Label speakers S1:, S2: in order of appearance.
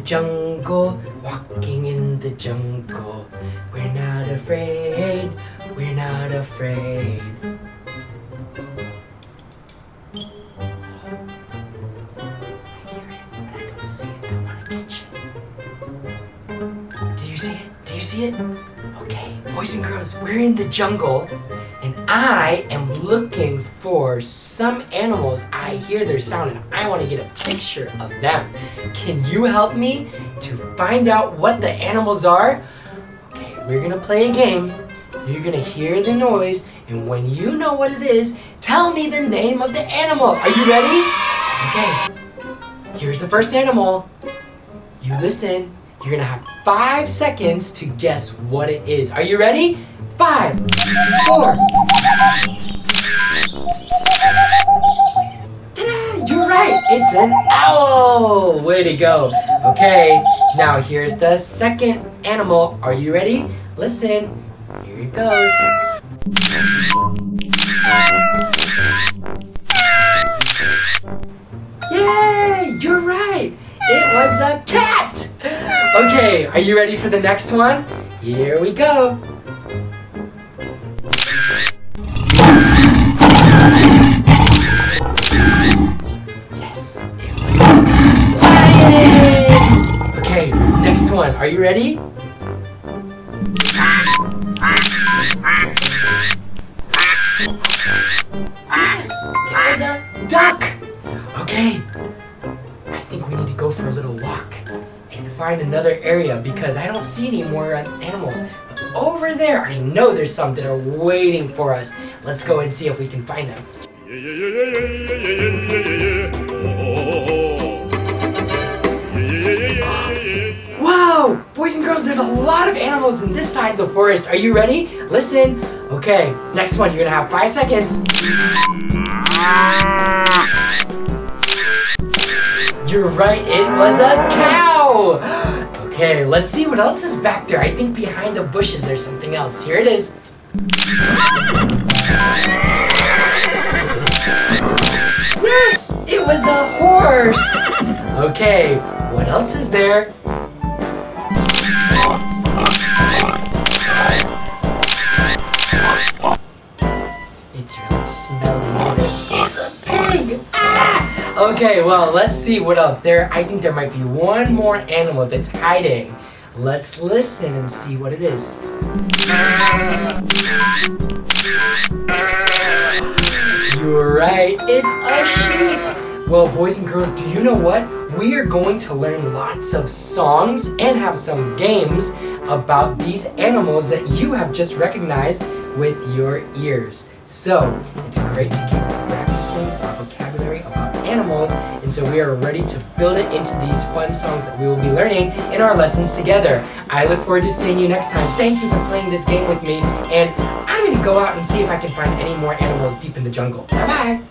S1: jungle, walking in the jungle. We're not afraid, we're not afraid. Do you see it? Do you see it? Okay, boys and girls, we're in the jungle, and I am looking for some animals. I hear their sound, and I want to get a picture of them. Can you help me to find out what the animals are? Okay, we're gonna play a game. You're gonna hear the noise, and when you know what it is, tell me the name of the animal. Are you ready? Okay, here's the first animal. You listen. You're gonna have 5 seconds to guess what it is. Are you ready? 5, 4. Ta-da! You're right. It's an owl. Way to go. Okay, now here's the second animal. Are you ready? Listen. Here it goes. Yay! You're right. It was a cat. Okay, are you ready for the next one? Here we go. Yes, it was a lion. Okay, next one. Are you ready? Yes, it was a duck. Okay, I think we need to go for a little walk and find another area because I don't see any more animals. But over there, I know there's some that are waiting for us. Let's go and see if we can find them. Wow! Boys and girls, there's a lot of animals in this side of the forest. Are you ready? Listen. Okay, next one. You're gonna have 5 seconds. You're right, it was a cow! Okay, let's see what else is back there. I think behind the bushes there's something else. Here it is. Yes, it was a horse! Okay, what else is there? It's really smelly, isn't it? It's a pig! Ah! Okay, well, let's see what else. I think there might be one more animal that's hiding. Let's listen and see what it is. You're right, it's a sheep. Well, boys and girls, do you know what? We are going to learn lots of songs and have some games about these animals that you have just recognized with your ears. So, it's great to keep practicing our vocabulary about animals, and so we are ready to build it into these fun songs that we will be learning in our lessons together. I look forward to seeing you next time. Thank you for playing this game with me, and I'm going to go out and see if I can find any more animals deep in the jungle. Bye-bye!